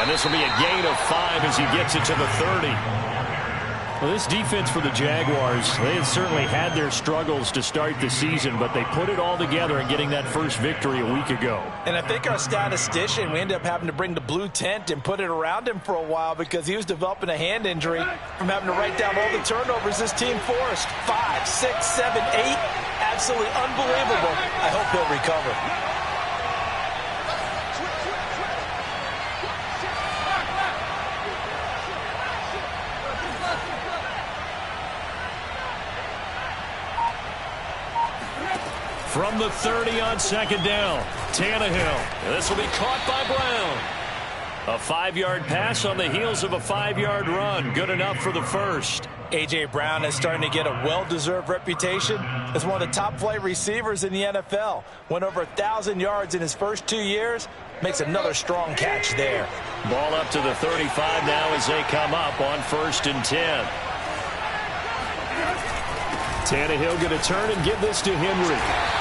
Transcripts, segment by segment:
And this will be a gain of 5 as he gets it to the 30. Well, this defense for the Jaguars, they had certainly had their struggles to start the season, but they put it all together in getting that first victory a week ago. And I think our statistician, we ended up having to bring the blue tent and put it around him for a while because he was developing a hand injury from having to write down all the turnovers this team forced. 5, 6, 7, 8. Absolutely unbelievable. I hope he'll recover. From the 30 on second down, Tannehill. This will be caught by Brown. A 5-yard pass on the heels of a 5-yard run. Good enough for the first. A.J. Brown is starting to get a well-deserved reputation as one of the top-flight receivers in the NFL. Went over 1,000 yards in his first 2 years. Makes another strong catch there. Ball up to the 35 now as they come up on 1st and 10. Tannehill going to turn and give this to Henry.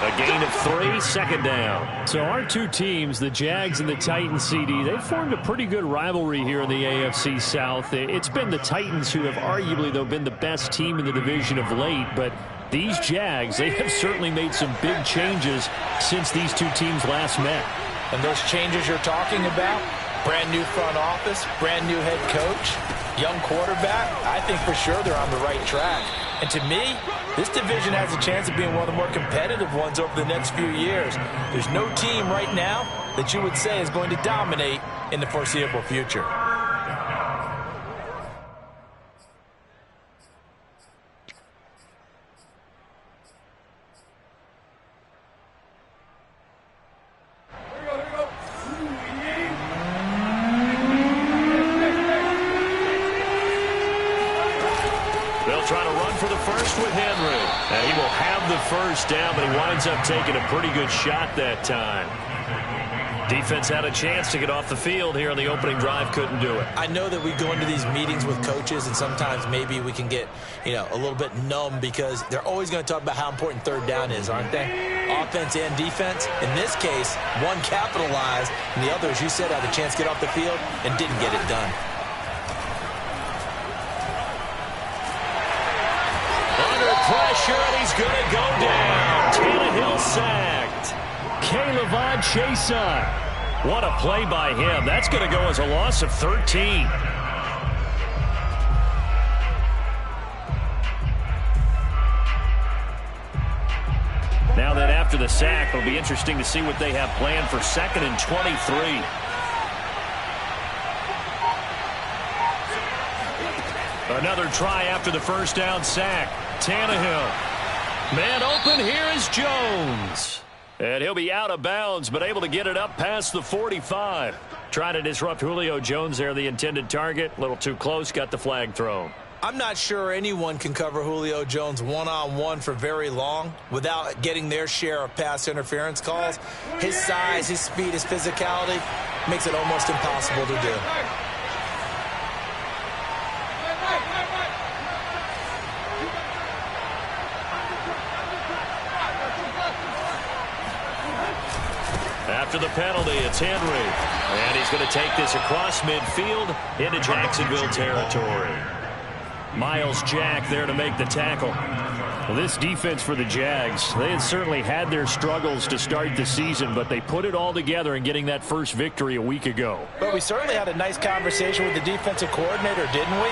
A gain of 3, second down. So our two teams, the Jags and the Titans, CD, they've formed a pretty good rivalry here in the AFC South. It's been the Titans who have arguably, though, been the best team in the division of late. But these Jags, they have certainly made some big changes since these two teams last met. And those changes you're talking about, brand new front office, brand new head coach, young quarterback, I think for sure they're on the right track. And to me, this division has a chance of being one of the more competitive ones over the next few years. There's no team right now that you would say is going to dominate in the foreseeable future. First down, but he winds up taking a pretty good shot that time. Defense had a chance to get off the field here on the opening drive, couldn't do it. I know that we go into these meetings with coaches, and sometimes maybe we can get, a little bit numb because they're always going to talk about how important third down is, aren't they? Offense and defense. In this case, one capitalized, and the other, as you said, had a chance to get off the field and didn't get it done. Pressure, and he's going to go down. Tannehill sacked. Caleb Chason. What a play by him. That's going to go as a loss of 13. Now that after the sack, it'll be interesting to see what they have planned for 2nd and 23. Another try after the first down sack. Tannehill. Man open, here is Jones. And he'll be out of bounds, but able to get it up past the 45. Trying to disrupt Julio Jones there, the intended target. A little too close, got the flag thrown. I'm not sure anyone can cover Julio Jones one-on-one for very long without getting their share of pass interference calls. His size, his speed, his physicality makes it almost impossible to do. After the penalty, it's Henry. And he's going to take this across midfield into Jacksonville territory. Miles Jack there to make the tackle. Well, this defense for the Jags, they had certainly had their struggles to start the season, but they put it all together in getting that first victory a week ago. But we certainly had a nice conversation with the defensive coordinator, didn't we?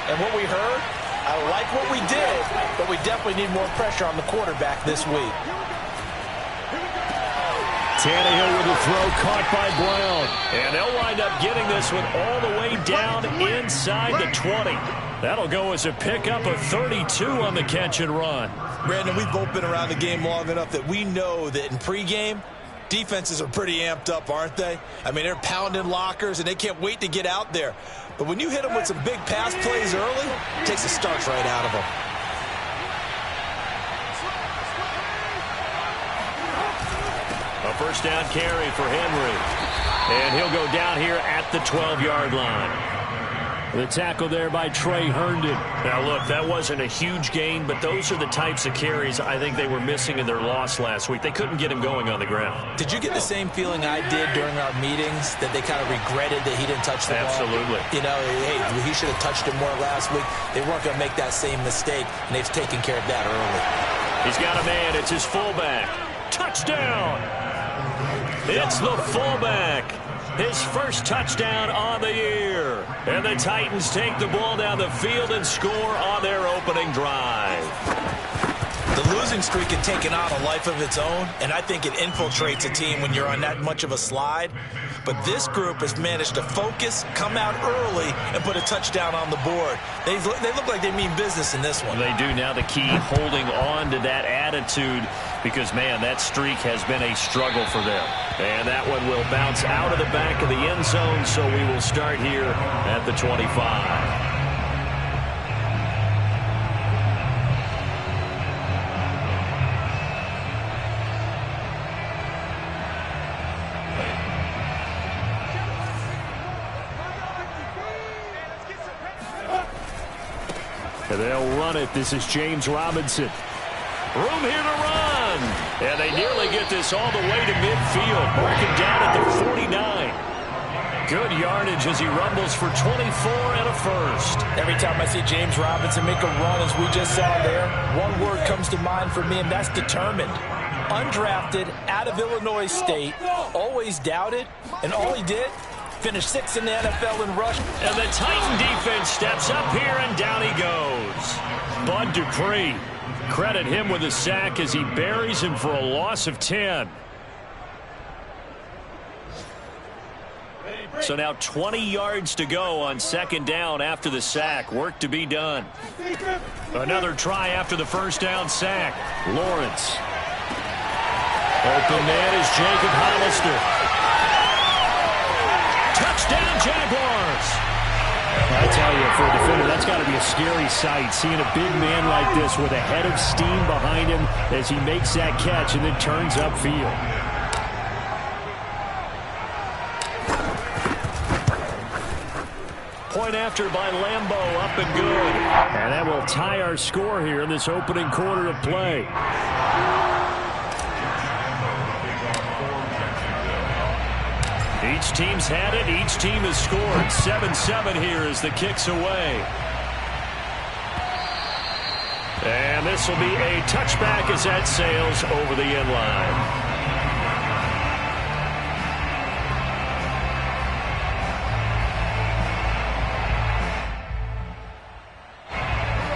And what we heard, I like what we did, but we definitely need more pressure on the quarterback this week. Tannehill with a throw caught by Brown. And they'll wind up getting this one all the way down inside the 20. That'll go as a pickup of 32 on the catch and run. Brandon, we've both been around the game long enough that we know that in pregame, defenses are pretty amped up, aren't they? I mean, they're pounding lockers, and they can't wait to get out there. But when you hit them with some big pass plays early, it takes the starch right out of them. A first down carry for Henry. And he'll go down here at the 12-yard line. The tackle there by Trey Herndon. Now, look, that wasn't a huge gain, but those are the types of carries I think they were missing in their loss last week. They couldn't get him going on the ground. Did you get the same feeling I did during our meetings, that they kind of regretted that he didn't touch the ball? Absolutely. You know, hey, he should have touched it more last week. They weren't going to make that same mistake, and they've taken care of that early. He's got a man. It's his fullback. Touchdown! It's the fullback. His first touchdown on the year. And the Titans take the ball down the field and score on their opening drive. The losing streak had taken on a life of its own, and I think it infiltrates a team when you're on that much of a slide. But this group has managed to focus, come out early, and put a touchdown on the board. They look like they mean business in this one. They do. Now the key, holding on to that attitude, because, man, that streak has been a struggle for them. And that one will bounce out of the back of the end zone, so we will start here at the 25. And they'll run it. This is James Robinson. Room here to run. And they nearly get this all the way to midfield. Working down at the 49. Good yardage as he rumbles for 24 and a first. Every time I see James Robinson make a run, as we just saw there, one word comes to mind for me, and that's determined. Undrafted, out of Illinois State, always doubted, and all he did, finished 6th in the NFL in rush. And the Titan defense steps up here, and down he goes. Bud Dupree. Credit him with a sack as he buries him for a loss of 10. So now 20 yards to go on second down after the sack. Work to be done. Another try after the first down sack. Lawrence. Open man is Jacob Hollister. Touchdown, Jaguars! I tell you, for a defender, that's got to be a scary sight, seeing a big man like this with a head of steam behind him as he makes that catch and then turns upfield. Point after by Lambeau, up and good. And that will tie our score here in this opening quarter of play. Each team's had it. Each team has scored. 7-7 here as the kick's away. And this will be a touchback as that sails over the end line.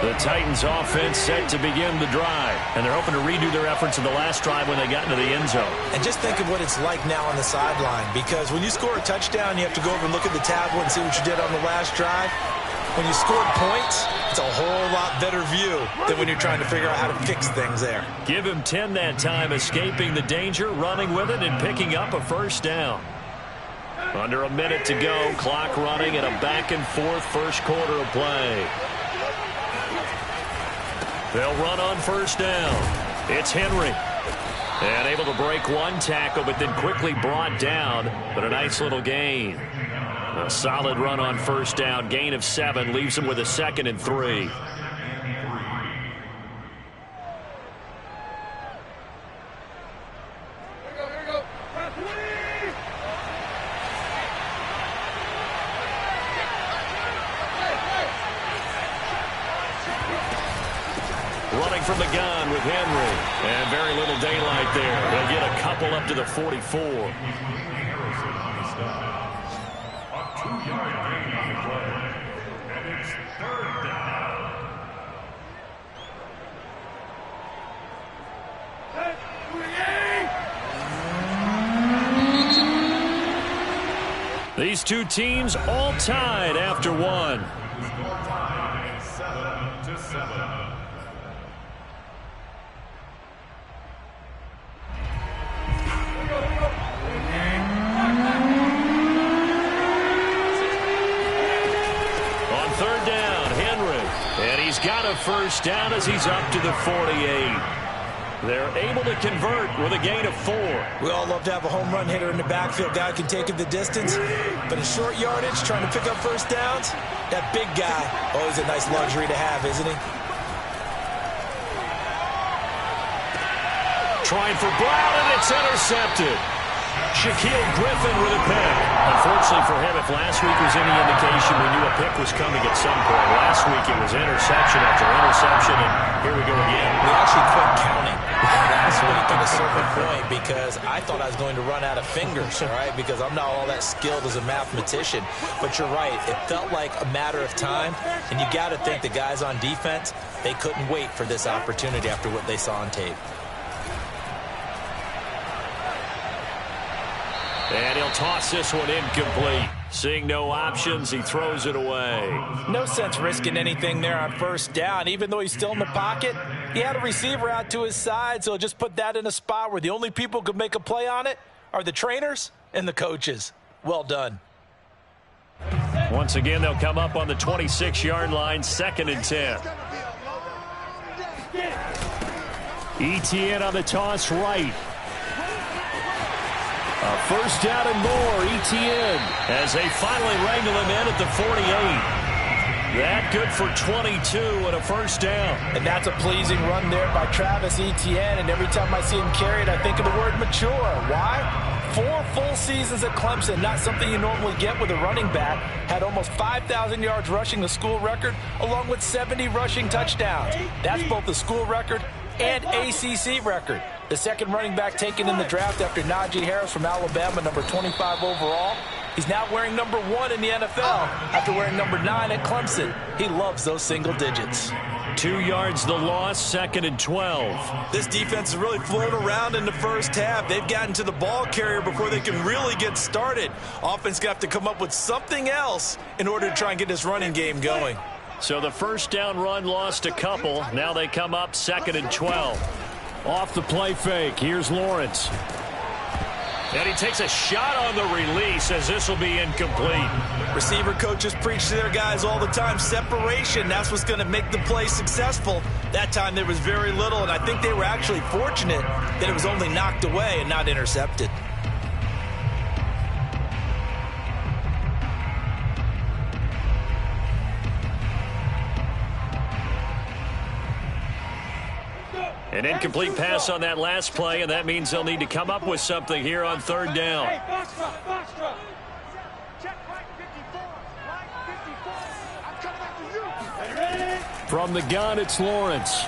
The Titans offense set to begin the drive. And they're hoping to redo their efforts in the last drive when they got into the end zone. And just think of what it's like now on the sideline, because when you score a touchdown, you have to go over and look at the tablet and see what you did on the last drive. When you scored points, it's a whole lot better view than when you're trying to figure out how to fix things there. Give him 10 that time, escaping the danger, running with it, and picking up a first down. Under a minute to go, clock running, and a back-and-forth first quarter of play. They'll run on first down. It's Henry. And able to break one tackle, but then quickly brought down. But a nice little gain. A solid run on first down. Gain of 7 leaves him with a 2nd and 3. Running from the gun with Henry. And very little daylight there. They'll get a couple up to the 44. These two teams all tied after one. 7-7. On third down, Henry. And he's got a first down as he's up to the 48. They're able to convert with a gain of 4. We all love to have a home run hitter in the backfield. Guy can take it the distance. But in short yardage, trying to pick up first downs, that big guy, always a nice luxury to have, isn't he? Trying for Brown, and it's intercepted. Shaquille Griffin with a pick. Unfortunately for him, if last week was any indication, we knew a pick was coming at some point. Last week it was interception after interception, and here we go again. We actually quit counting last week at a certain point because I thought I was going to run out of fingers, all right, because I'm not all that skilled as a mathematician. But you're right. It felt like a matter of time, and you got to think the guys on defense, they couldn't wait for this opportunity after what they saw on tape. And he'll toss this one incomplete. Seeing no options, he throws it away. No sense risking anything there on first down. Even though he's still in the pocket, he had a receiver out to his side, so just put that in a spot where the only people who could make a play on it are the trainers and the coaches. Well done. Once again, they'll come up on the 26-yard line, 2nd and 10. Etienne on the toss right. A first down and more, Etienne. As they finally wrangle him in at the 48. That good for 22 and a first down. And that's a pleasing run there by Travis Etienne. And every time I see him carry it, I think of the word mature. Why? 4 full seasons at Clemson, not something you normally get with a running back. Had almost 5,000 yards rushing, the school record, along with 70 rushing touchdowns. That's both the school record and ACC record. The second running back taken in the draft after Najee Harris from Alabama, number 25 overall. He's now wearing number 1 in the NFL after wearing number 9 at Clemson. He loves those single digits. 2 yards the loss, 2nd and 12. This defense is really flown around in the first half. They've gotten to the ball carrier before they can really get started. Offense got to come up with something else in order to try and get this running game going. So the first down run lost a couple. Now they come up 2nd and 12. Off the play fake, here's Lawrence. And he takes a shot on the release as this will be incomplete. Receiver coaches preach to their guys all the time. Separation, that's what's going to make the play successful. That time there was very little, and I think they were actually fortunate that it was only knocked away and not intercepted. An incomplete pass on that last play, and that means they'll need to come up with something here on 3rd down. From the gun, it's Lawrence.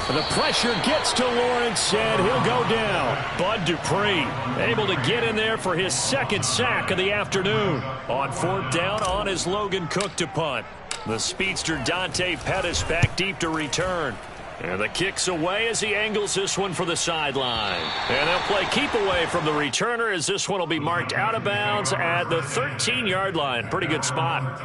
The pressure gets to Lawrence, and he'll go down. Bud Dupree able to get in there for his 2nd sack of the afternoon. On 4th down on his Logan Cook to punt. The speedster Dante Pettis back deep to return. And the kick's away as he angles this one for the sideline. And they'll play keep away from the returner as this one will be marked out of bounds at the 13-yard line. Pretty good spot.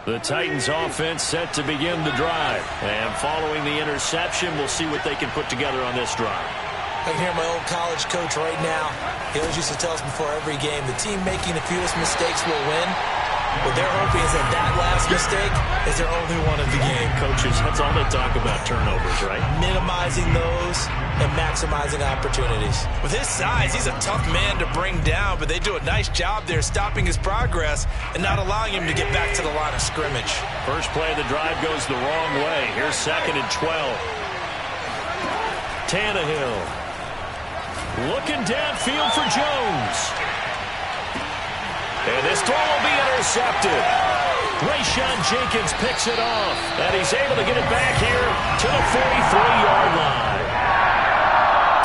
The Titans offense set to begin the drive. And following the interception, we'll see what they can put together on this drive. I can hear my old college coach right now. He always used to tell us before every game, the team making the fewest mistakes will win. What they're hoping is that last mistake is their only one of the game. Coaches, that's all they talk about, turnovers, right? Minimizing those and maximizing opportunities. With his size, he's a tough man to bring down, but they do a nice job there stopping his progress and not allowing him to get back to the line of scrimmage. First play of the drive goes the wrong way. Here's 2nd and 12. Tannehill. Looking downfield for Jones. And this throw will be intercepted. Rayshawn Jenkins picks it off. And he's able to get it back here to the 43-yard line.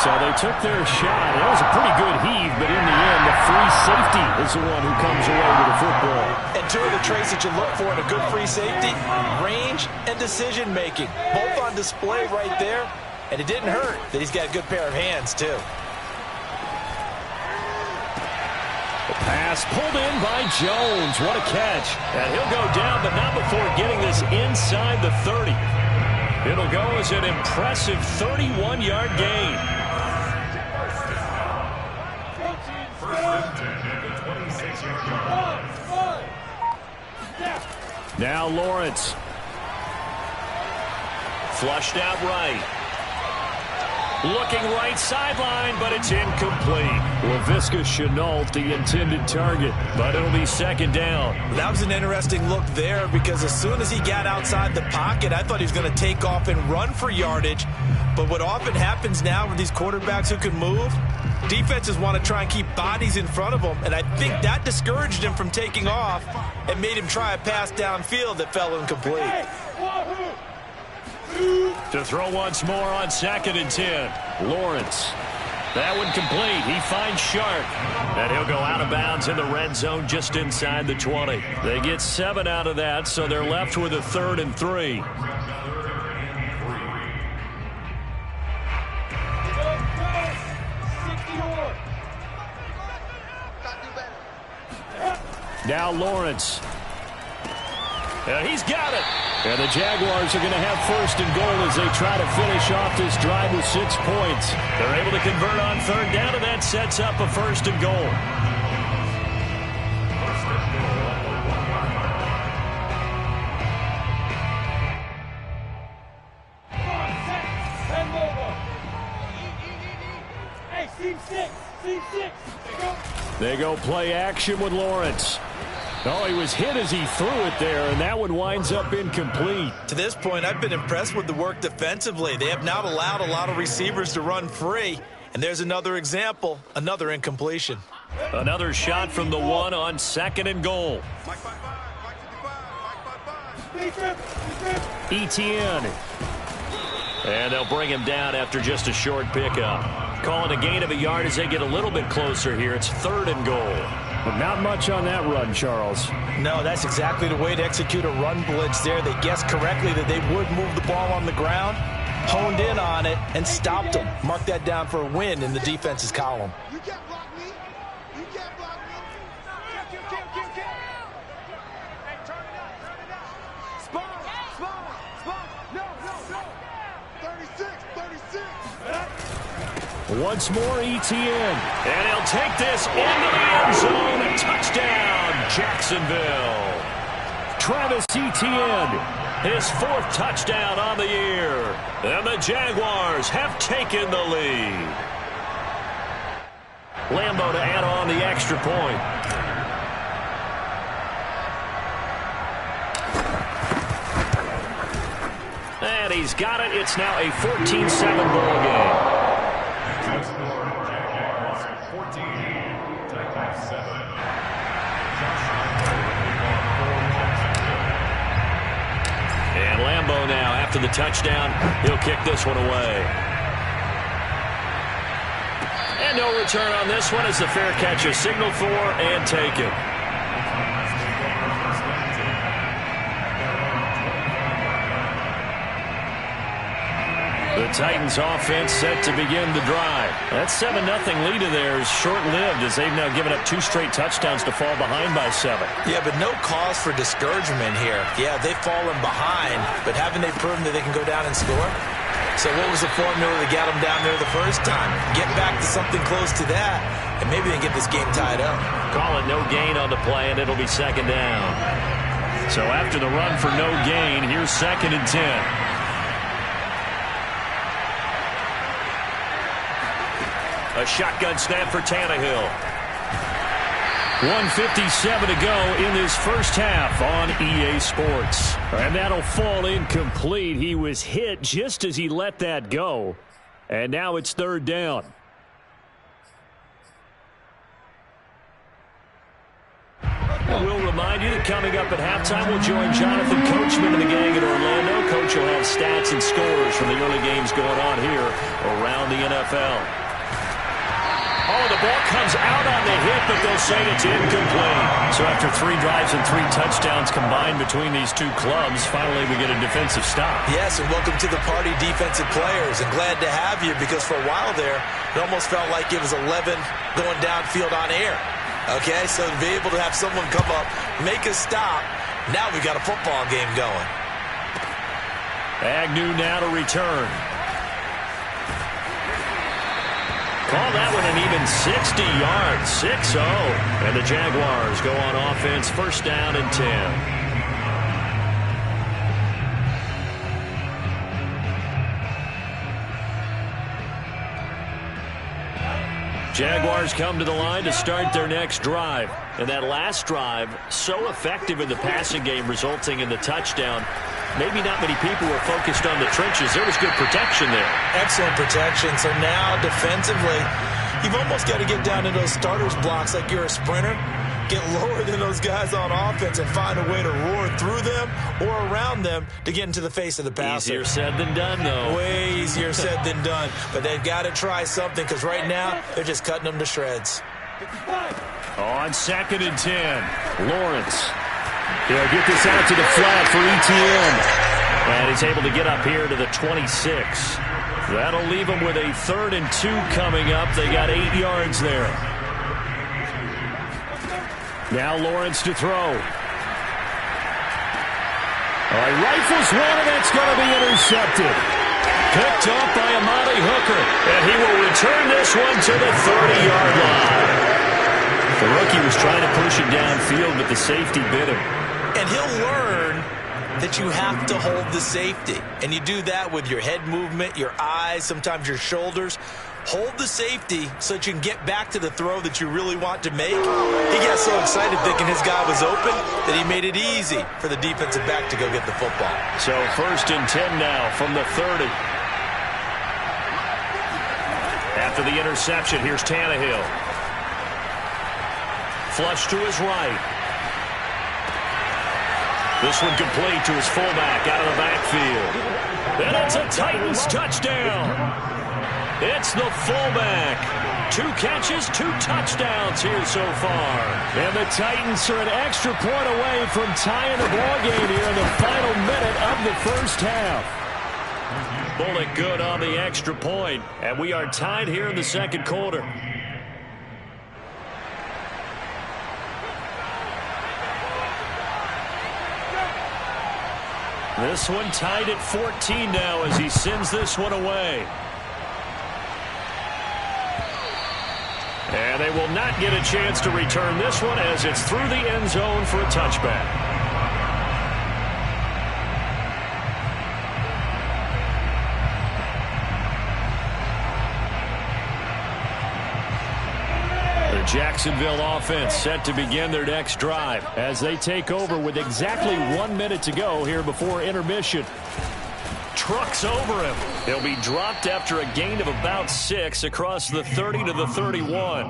So they took their shot. That was a pretty good heave, but in the end, the free safety is the one who comes away with the football. And 2 of the traits that you look for in a good free safety, range and decision-making. Both on display right there. And it didn't hurt that he's got a good pair of hands, too. Pass pulled in by Jones. What a catch. And he'll go down, but not before getting this inside the 30. It'll go as an impressive 31-yard gain. Now Lawrence. Flushed out right. Looking right sideline, but it's incomplete. Laviska Chenault, the intended target, but it'll be second down. That was an interesting look there because as soon as he got outside the pocket, I thought he was going to take off and run for yardage. But what often happens now with these quarterbacks who can move, defenses want to try and keep bodies in front of them, and I think that discouraged him from taking off and made him try a pass downfield that fell incomplete. To throw once more on 2nd and 10. Lawrence. That one complete. He finds Sharp. And he'll go out of bounds in the red zone just inside the 20. They get 7 out of that, so they're left with a 3rd and 3. Now Lawrence. And he's got it. And the Jaguars are going to have 1st and goal as they try to finish off this drive with 6 points. They're able to convert on 3rd down, and that sets up a 1st and goal. They go play action with Lawrence. Oh, he was hit as he threw it there, and that one winds up incomplete. To this point, I've been impressed with the work defensively. They have not allowed a lot of receivers to run free. And there's another example, another incompletion. Another shot from the 1 on 2nd and goal. Etienne. And they'll bring him down after just a short pickup. Calling a gain of a yard as they get a little bit closer here. It's 3rd and goal. But not much on that run, Charles. No, that's exactly the way to execute a run blitz there. They guessed correctly that they would move the ball on the ground, honed in on it, and stopped them. Mark that down for a win in the defense's column. You can't block me. You can't block me. Hey, turn it up, turn it up. Spawn. No. 36. Once more, Etienne. And he'll take this into the end zone. Touchdown, Jacksonville. Travis Etienne. His 4th touchdown on the year. And the Jaguars have taken the lead. Lambo to add on the extra point. And he's got it. It's now a 14-7 ball game. And Lambo now, after the touchdown, he'll kick this one away. And no return on this one as the fair catch is signaled for and taken. The Titans offense set to begin the drive. That 7-0 lead of theirs short-lived as they've now given up 2 straight touchdowns to fall behind by 7. Yeah, but no cause for discouragement here. Yeah, they've fallen behind, but haven't they proven that they can go down and score? So what was the formula that got them down there the first time? Get back to something close to that, and maybe they get this game tied up. Call it no gain on the play, and it'll be 2nd down. So after the run for no gain, here's 2nd and 10. A shotgun snap for Tannehill. 1:57 to go in this first half on EA Sports. And that'll fall incomplete. He was hit just as he let that go. And now it's 3rd down. We'll remind you that coming up at halftime, we'll join Jonathan Coachman and the gang in Orlando. Coach will have stats and scores from the early games going on here around the NFL. Oh, the ball comes out on the hit, but they'll say it's incomplete. So after 3 drives and 3 touchdowns combined between these two clubs, finally we get a defensive stop. Yes, and welcome to the party, defensive players. And glad to have you because for a while there, it almost felt like it was 11 going downfield on air. Okay, so to be able to have someone come up, make a stop, now we've got a football game going. Agnew now to return. Call that one an even 60 yards, 6-0. And the Jaguars go on offense, first down and 10. Jaguars come to the line to start their next drive. And that last drive, so effective in the passing game, resulting in the touchdown. Maybe not many people were focused on the trenches. There was good protection there. Excellent protection. So now, defensively, you've almost got to get down to those starters blocks like you're a sprinter. Get lower than those guys on offense and find a way to roar through them or around them to get into the face of the passer. Easier said than done, though. Way easier said than done. But they've got to try something because right now they're just cutting them to shreds. On 2nd and 10, Lawrence. He'll get this out to the flat for ETN. And he's able to get up here to the 26. That'll leave him with a 3rd and 2 coming up. They got 8 yards there. Now Lawrence to throw. All right, rifles one, and it's going to be intercepted. Picked up by Amani Hooker. And he will return this one to the 30-yard line. The rookie was trying to push it downfield, but the safety bit him. And he'll learn that you have to hold the safety. And you do that with your head movement, your eyes, sometimes your shoulders. Hold the safety so that you can get back to the throw that you really want to make. He got so excited thinking his guy was open that he made it easy for the defensive back to go get the football. So 1st and 10 now from the 30. After the interception, here's Tannehill. Flush to his right. This one complete to his fullback out of the backfield. And it's a Titans touchdown. It's the fullback. 2 catches, 2 touchdowns here so far. And the Titans are an extra point away from tying the ball game here in the final minute of the first half. Bullet good on the extra point. And we are tied here in the second quarter. This one tied at 14 now as he sends this one away. And they will not get a chance to return this one as it's through the end zone for a touchback. The Jacksonville offense set to begin their next drive as they take over with exactly 1 minute to go here before intermission. Trucks over him. He'll be dropped after a gain of about 6 across the 30 to the 31.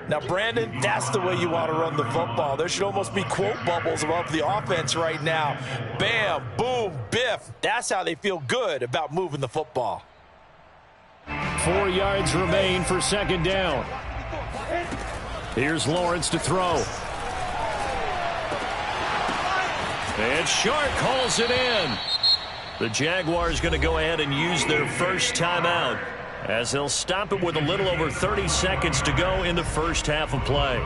Now, Brandon, that's the way you want to run the football. There should almost be quote bubbles above the offense right now. Bam, boom, biff. That's how they feel good about moving the football. 4 yards remain for 2nd down. Here's Lawrence to throw. And Shark calls it in. The Jaguars going to go ahead and use their first timeout as they'll stop it with a little over 30 seconds to go in the first half of play.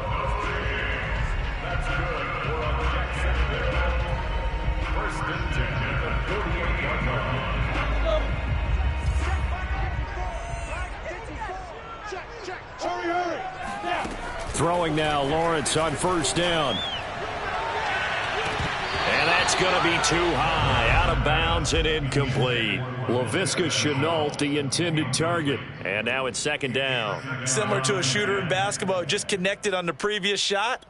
Throwing now, Lawrence on 1st down. And that's going to be too high, out of bounds and incomplete. Laviska Shenault, the intended target. And now it's 2nd down. Similar to a shooter in basketball, just connected on the previous shot.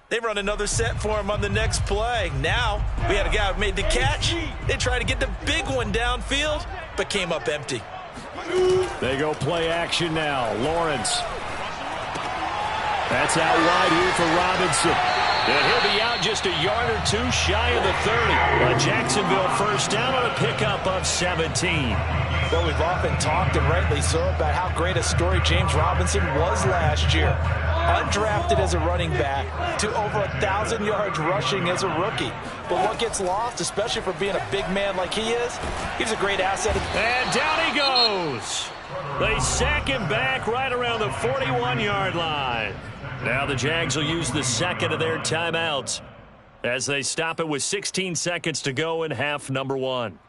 They run another set for him on the next play. Now, we had a guy who made the catch. They tried to get the big one downfield, but came up empty. They go play action now. Lawrence. That's out wide here for Robinson. And he'll be out just a yard or 2 shy of the 30. A Jacksonville first down on a pickup of 17. Well, we've often talked, and rightly so, about how great a story James Robinson was last year. Undrafted as a running back to over 1,000 yards rushing as a rookie. But what gets lost, especially for being a big man like he is, he's a great asset. And down he goes. They sack him back right around the 41-yard line. Now the Jags will use the second of their timeouts as they stop it with 16 seconds to go in half number 1.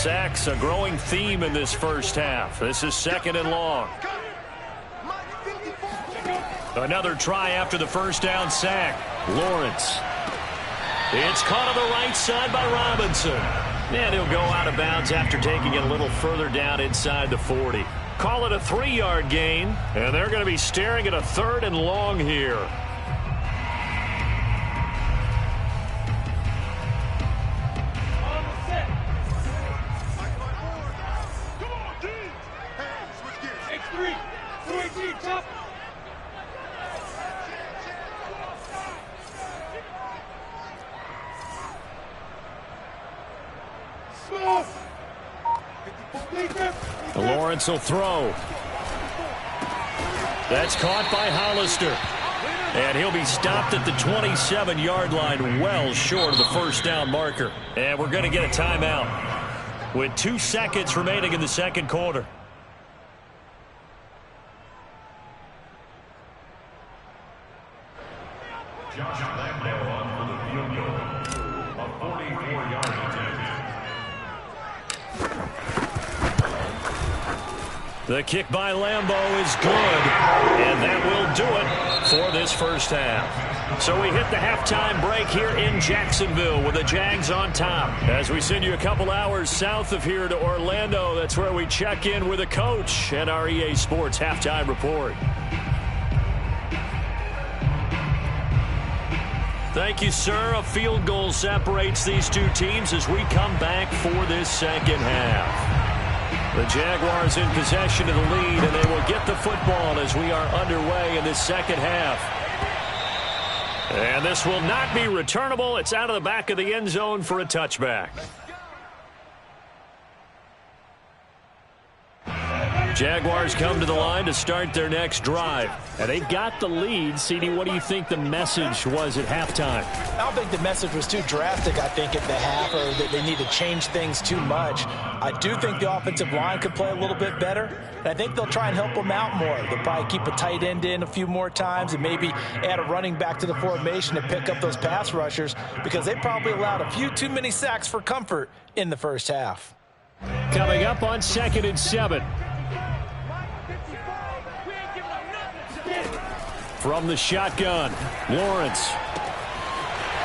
Sacks a growing theme in this first half. This is 2nd and long. Another try after the first down sack. Lawrence. It's caught on the right side by Robinson. And he'll go out of bounds after taking it a little further down inside the 40. Call it a 3-yard gain, and they're going to be staring at a 3rd and long here. Lawrence will throw. That's caught by Hollister. And he'll be stopped at the 27-yard line, well short of the first down marker. And we're going to get a timeout with 2 seconds remaining in the second quarter. The kick by Lambeau is good, and that will do it for this first half. So we hit the halftime break here in Jacksonville with the Jags on top. As we send you a couple hours south of here to Orlando, that's where we check in with the coach and our EA Sports halftime report. Thank you, sir. A field goal separates these two teams as we come back for this second half. The Jaguars in possession of the lead, and they will get the football as we are underway in this second half. And this will not be returnable. It's out of the back of the end zone for a touchback. Jaguars come to the line to start their next drive. And they got the lead. CD, what do you think the message was at halftime? I don't think the message was too drastic, I think, at the half, or that they need to change things too much. I do think the offensive line could play a little bit better, and I think they'll try and help them out more. They'll probably keep a tight end in a few more times and maybe add a running back to the formation to pick up those pass rushers, because they probably allowed a few too many sacks for comfort in the first half. Coming up on 2nd and 7. From the shotgun, Lawrence.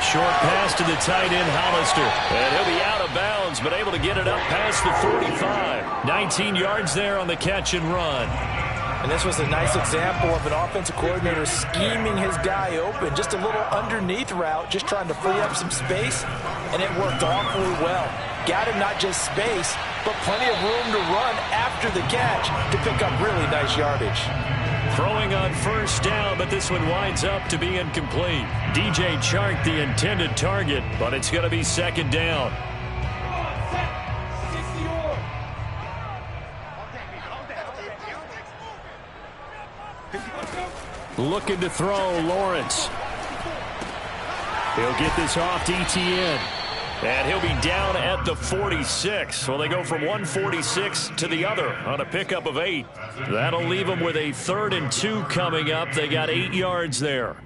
Short pass to the tight end, Hollister. And he'll be out of bounds, but able to get it up past the 45. 19 yards there on the catch and run. And this was a nice example of an offensive coordinator scheming his guy open. Just a little underneath route, just trying to free up some space, and it worked awfully well. Got him not just space, but plenty of room to run after the catch to pick up really nice yardage. Throwing on first down, but this one winds up to be incomplete. DJ Chark, the intended target, but it's going to be 2nd down. Looking to throw, Lawrence. He'll get this off to Etienne. And he'll be down at the 46. Well, they go from 146 to the other on a pickup of 8. That'll leave them with a 3rd and 2 coming up. They got 8 yards there.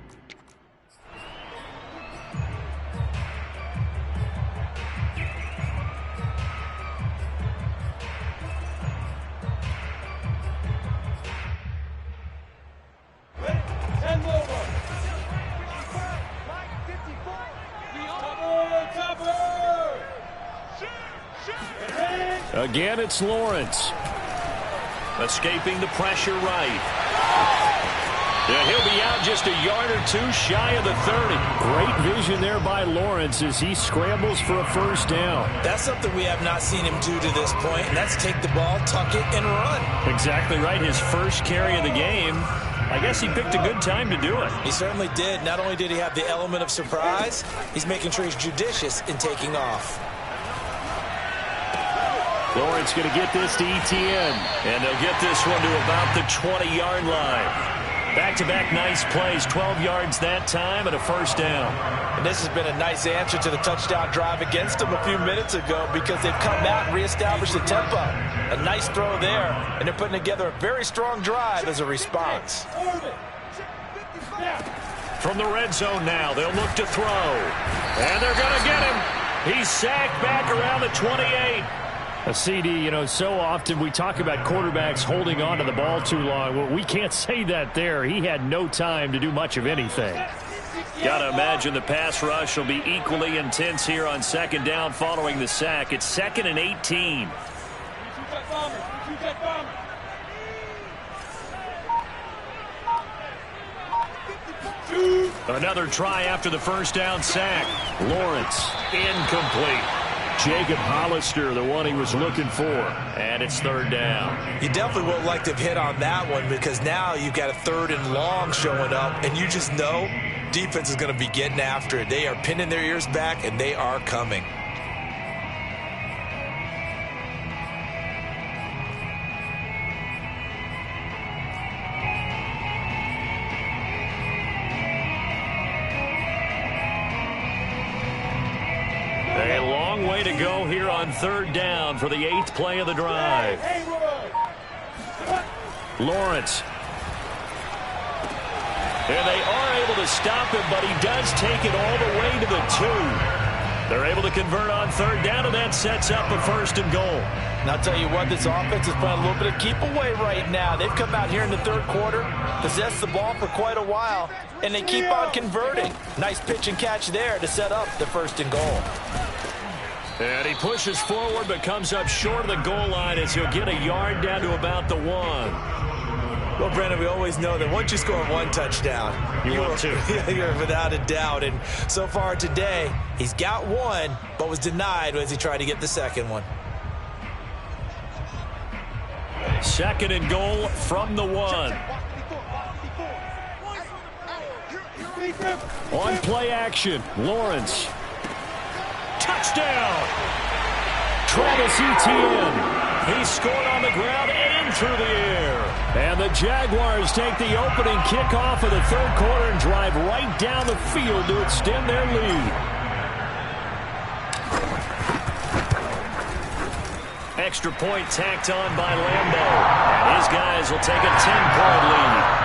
Again, it's Lawrence. Escaping the pressure right. Yeah, he'll be out just a yard or two shy of the 30. Great vision there by Lawrence as he scrambles for a first down. That's something we have not seen him do to this point, and that's take the ball, tuck it, and run. Exactly right. His first carry of the game. I guess he picked a good time to do it. He certainly did. Not only did he have the element of surprise, he's making sure he's judicious in taking off. Lawrence going to get this to Etienne. And they'll get this one to about the 20-yard line. Back-to-back nice plays, 12 yards that time and a first down. And this has been a nice answer to the touchdown drive against them a few minutes ago, because they've come out and reestablished the tempo. A nice throw there, and they're putting together a very strong drive as a response. From the red zone now, they'll look to throw. And they're going to get him. He's sacked back around the 28. A CD, so often we talk about quarterbacks holding on to the ball too long. Well, we can't say that there. He had no time to do much of anything. Got to imagine the pass rush will be equally intense here on second down following the sack. It's 2nd and 18. Another try after the first down sack. Lawrence, incomplete. Jacob Hollister, the one he was looking for. And it's 3rd down. You definitely would like to have hit on that one because now you've got a 3rd and long showing up, and you just know defense is going to be getting after it. They are pinning their ears back, and they are coming. A long way to go here on 3rd down for the 8th play of the drive. Lawrence. And they are able to stop him, but he does take it all the way to the 2. They're able to convert on 3rd down, and that sets up a 1st and goal. And I'll tell you what, this offense is playing a little bit of keep away right now. They've come out here in the 3rd quarter, possessed the ball for quite a while, and they keep on converting. Nice pitch and catch there to set up the 1st and goal. And he pushes forward but comes up short of the goal line as he'll get a yard down to about the 1. Well, Brandon, we always know that once you score 1 touchdown, you're without a doubt. And so far today, he's got 1, but was denied as he tried to get the 2nd one. 2nd and goal from the 1. On play action, Lawrence. Touchdown! Travis Etienne. He scored on the ground and through the air. And the Jaguars take the opening kickoff of the 3rd quarter and drive right down the field to extend their lead. Extra point tacked on by Lambeau. And his guys will take a 10-point lead.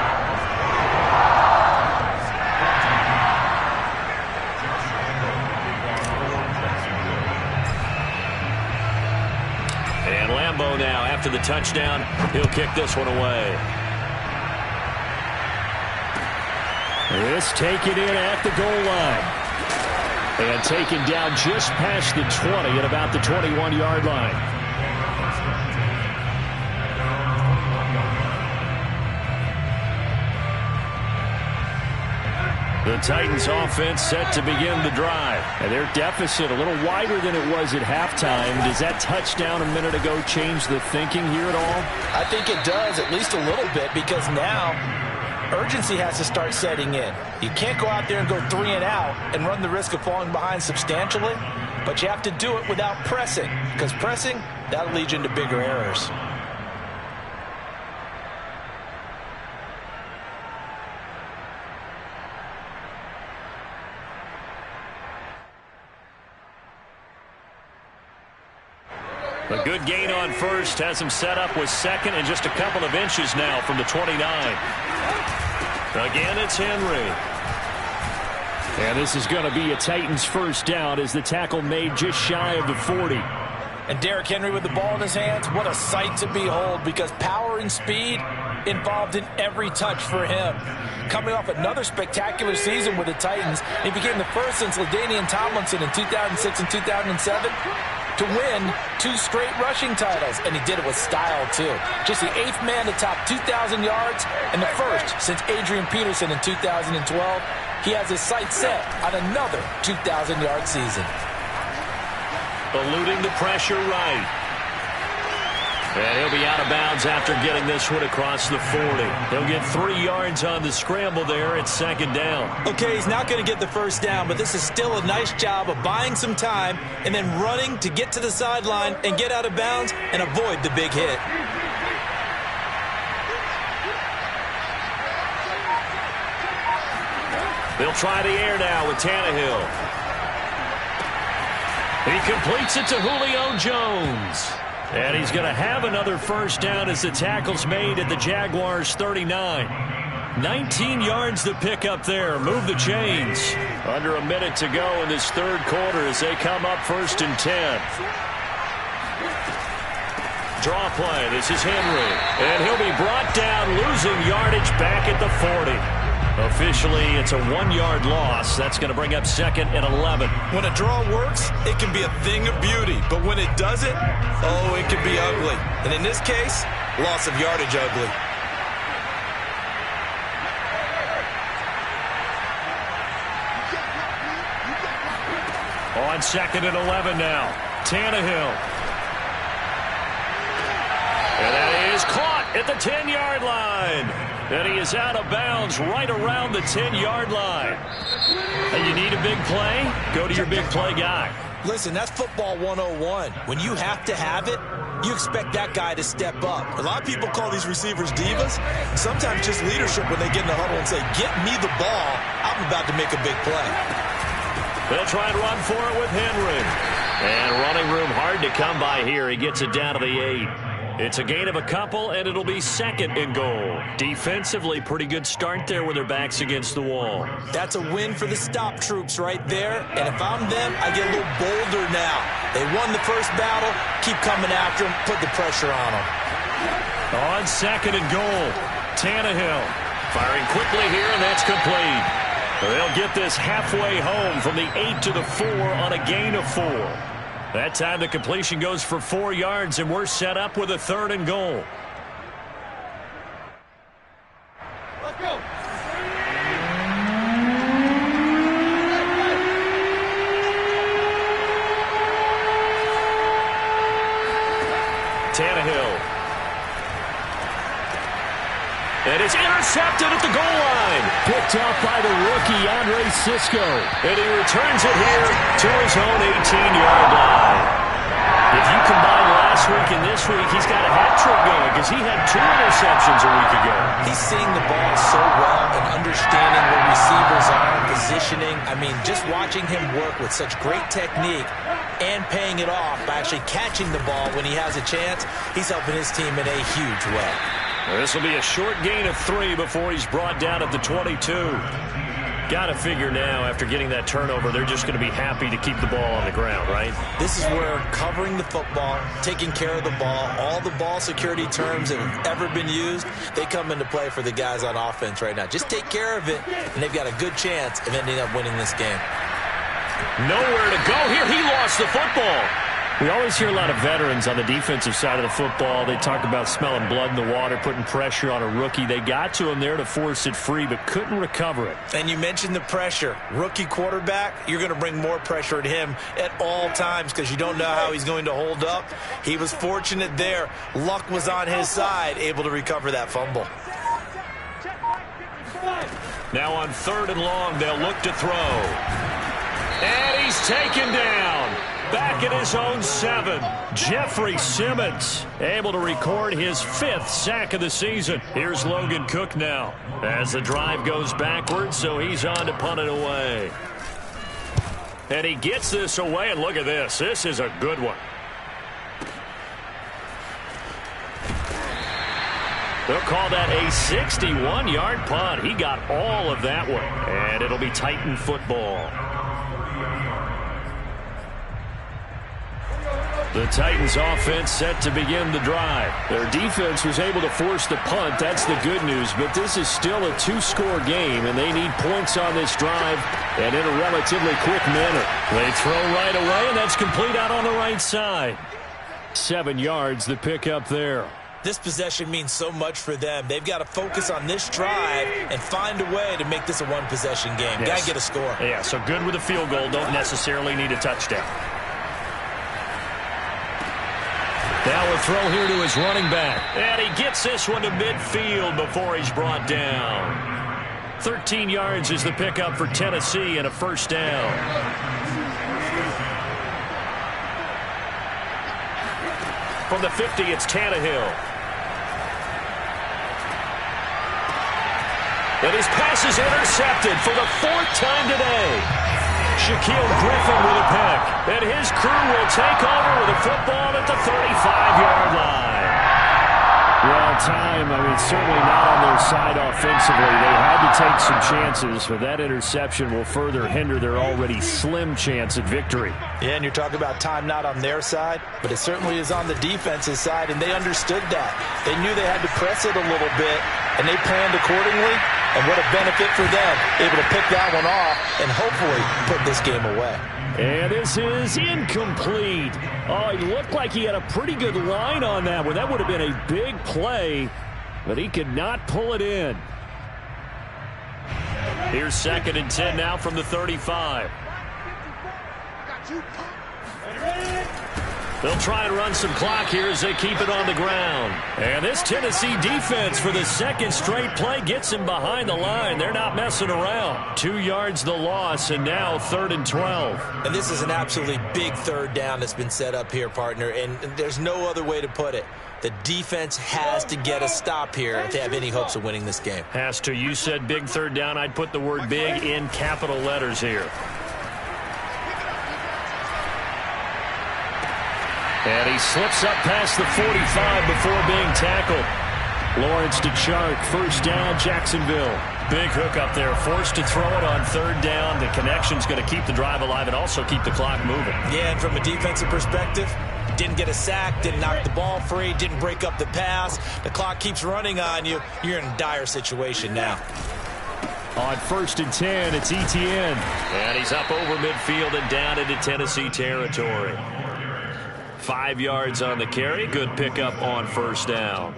And Lambeau now, after the touchdown, he'll kick this one away. This taken in at the goal line. And taken down just past the 20 at about the 21-yard line. The Titans offense set to begin the drive. And their deficit a little wider than it was at halftime. Does that touchdown a minute ago change the thinking here at all? I think it does, at least a little bit, because now urgency has to start setting in. You can't go out there and go 3 and out and run the risk of falling behind substantially, but you have to do it without pressing, because pressing, that'll lead you into bigger errors. A good gain on 1st has him set up with 2nd and just a couple of inches now from the 29. Again, it's Henry. And this is going to be a Titans 1st down as the tackle made just shy of the 40. And Derrick Henry with the ball in his hands, what a sight to behold, because power and speed involved in every touch for him. Coming off another spectacular season with the Titans, he became the first since LaDainian Tomlinson in 2006 and 2007 to win 2 straight rushing titles, and he did it with style too. Just the 8th man to top 2,000 yards and the first since Adrian Peterson in 2012. He has his sights set on another 2,000-yard season. Eluding the pressure right. And he'll be out of bounds after getting this one across the 40. He'll get 3 yards on the scramble there at 2nd down. Okay, he's not going to get the 1st down, but this is still a nice job of buying some time and then running to get to the sideline and get out of bounds and avoid the big hit. They'll try the air now with Tannehill. He completes it to Julio Jones. And he's going to have another 1st down as the tackle's made at the Jaguars' 39. 19 yards to pick up there. Move the chains. Under a minute to go in this 3rd quarter as they come up 1st and 10. Draw play. This is Henry. And he'll be brought down, losing yardage back at the 40. Officially, it's a 1-yard loss. That's going to bring up 2nd and 11. When a draw works, it can be a thing of beauty. But when it doesn't, oh, it can be ugly. And in this case, loss of yardage ugly. On 2nd and 11 now. Tannehill. And that is caught at the 10-yard line. And he is out of bounds right around the 10-yard line. And you need a big play? Go to your big play guy. Listen, that's football 101. When you have to have it, you expect that guy to step up. A lot of people call these receivers divas. Sometimes just leadership when they get in the huddle and say, get me the ball. I'm about to make a big play. They'll try and run for it with Henry. And running room hard to come by here. He gets it down to the 8. It's a gain of a couple, and it'll be 2nd and goal. Defensively, pretty good start there with their backs against the wall. That's a win for the stop troops right there. And if I'm them, I get a little bolder now. They won the first battle. Keep coming after them. Put the pressure on them. On 2nd and goal, Tannehill firing quickly here, and that's complete. They'll get this halfway home from the 8 to the 4 on a gain of 4. That time the completion goes for 4 yards, and we're set up with a 3rd and goal. Let's go. Tannehill. And it's intercepted at the goal line. Picked off by the rookie, Andre Cisco. And he returns it here to his own 18-yard line. If you combine last week and this week, he's got a hat trick going because he had 2 interceptions a week ago. He's seeing the ball so well and understanding where receivers are, positioning. I mean, just watching him work with such great technique and paying it off by actually catching the ball when he has a chance, he's helping his team in a huge way. This will be a short gain of 3 before he's brought down at the 22. Got to figure now, after getting that turnover, they're just going to be happy to keep the ball on the ground, right? This is where covering the football, taking care of the ball, all the ball security terms that have ever been used, they come into play for the guys on offense right now. Just take care of it, and they've got a good chance of ending up winning this game. Nowhere to go here. He lost the football. We always hear a lot of veterans on the defensive side of the football. They talk about smelling blood in the water, putting pressure on a rookie. They got to him there to force it free, but couldn't recover it. And you mentioned the pressure. Rookie quarterback, you're going to bring more pressure at him at all times because you don't know how he's going to hold up. He was fortunate there. Luck was on his side, able to recover that fumble. Now on 3rd and long, they'll look to throw. And he's taken down. Back at his own 7, Jeffrey Simmons able to record his 5th sack of the season. Here's Logan Cook now as the drive goes backwards, so he's on to punt it away. And he gets this away, and look at this. This is a good one. They'll call that a 61-yard punt. He got all of that one, and it'll be Titan football. The Titans offense set to begin the drive. Their defense was able to force the punt. That's the good news, but this is still a 2-score game, and they need points on this drive and in a relatively quick manner. They throw right away, and that's complete out on the right side. 7 yards, the pickup there. This possession means so much for them. They've got to focus on this drive and find a way to make this a one-possession game. Yes. Got to get a score. Yeah, so good with a field goal. Don't necessarily need a touchdown. Now a throw here to his running back. And he gets this one to midfield before he's brought down. 13 yards is the pickup for Tennessee and a 1st down. From the 50, it's Tannehill. And his pass is intercepted for the 4th time today. Shaquille Griffin with a pick. And his crew will take over with a football at the 35-yard line. Well, time, certainly not on their side offensively. They had to take some chances, but that interception will further hinder their already slim chance at victory. Yeah, and you're talking about time not on their side, but it certainly is on the defense's side, and they understood that. They knew they had to press it a little bit, and they planned accordingly, and what a benefit for them, able to pick that one off and hopefully put this game away. And this is incomplete. Oh, it looked like he had a pretty good line on that one. That would have been a big play, but he could not pull it in. Here's 2nd and 10 now from the 35. They'll try and run some clock here as they keep it on the ground. And this Tennessee defense for the second straight play gets him behind the line. They're not messing around. 2 yards the loss, and now 3rd and 12. And this is an absolutely big third down that's been set up here, partner, and there's no other way to put it. The defense has to get a stop here if they have any hopes of winning this game. Has to. You said big third down. I'd put the word big in capital letters here. And he slips up past the 45 before being tackled. Lawrence to Chark, first down, Jacksonville. Big hook up there, forced to throw it on 3rd down. The connection's going to keep the drive alive and also keep the clock moving. Yeah, and from a defensive perspective, didn't get a sack, didn't knock the ball free, didn't break up the pass. The clock keeps running on you. You're in a dire situation now. On 1st and 10, it's Etienne. And he's up over midfield and down into Tennessee territory. 5 yards on the carry. Good pickup on 1st down.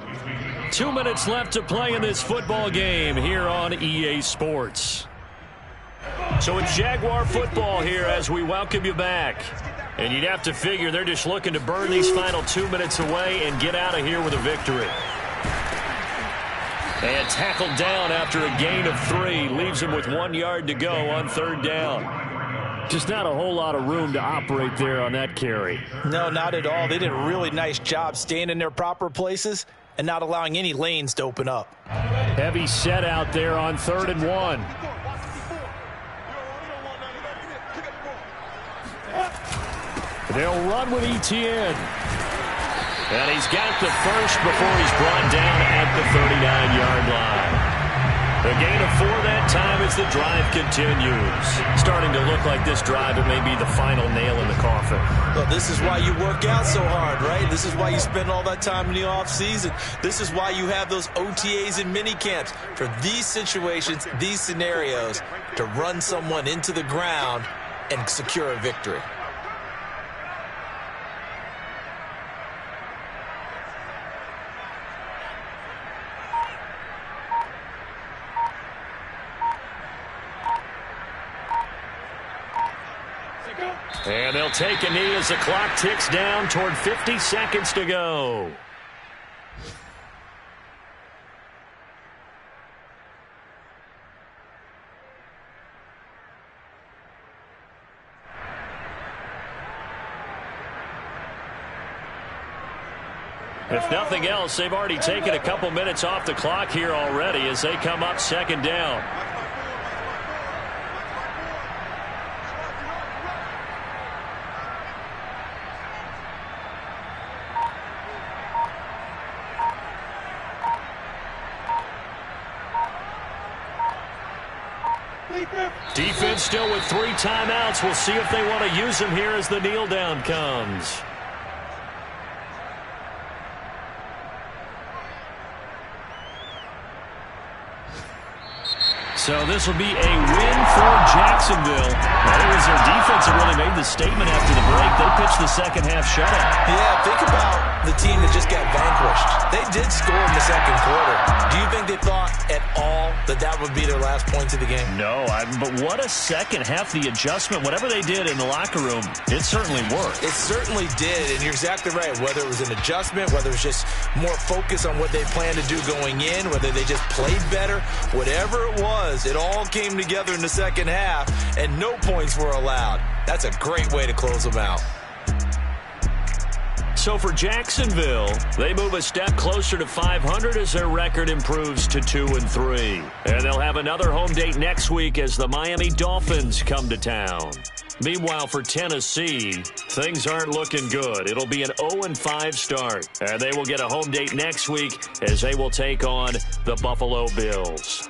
2 minutes left to play in this football game here on EA Sports. So it's Jaguar football here as we welcome you back. And you'd have to figure they're just looking to burn these final 2 minutes away and get out of here with a victory. And tackled down after a gain of 3. Leaves him with 1 yard to go on 3rd down. Just not a whole lot of room to operate there on that carry. No, not at all. They did a really nice job staying in their proper places and not allowing any lanes to open up. Heavy set out there on 3rd and 1. They'll run with Etienne. And he's got the first before he's brought down at the 39-yard line. A gain of 4 that time as the drive continues. Starting to look like this drive, it may be the final nail in the coffin. Well, this is why you work out so hard, right? This is why you spend all that time in the offseason. This is why you have those OTAs and mini camps. For these situations, these scenarios, to run someone into the ground and secure a victory. And they'll take a knee as the clock ticks down toward 50 seconds to go. If nothing else, they've already taken a couple minutes off the clock here already as they come up 2nd down. Defense still with 3 timeouts. We'll see if they want to use them here as the kneel down comes. So this will be a win for Jacksonville. Well, it was their defense that really made the statement after the break. They pitched the second half shutout. Yeah, think about the team that just got vanquished. They did score in the 2nd quarter. Do you think they thought at all that that would be their last points of the game? No, but what a second half. The adjustment, whatever they did in the locker room, it certainly worked. It certainly did, and you're exactly right. Whether it was an adjustment, whether it was just more focus on what they planned to do going in, whether they just played better, whatever it was, it all came together in the 2nd half, and no points were allowed. That's a great way to close them out. So for Jacksonville, they move a step closer to 500 as their record improves to 2-3. And they'll have another home date next week as the Miami Dolphins come to town. Meanwhile, for Tennessee, things aren't looking good. It'll be an 0-5 start, and they will get a home date next week as they will take on the Buffalo Bills.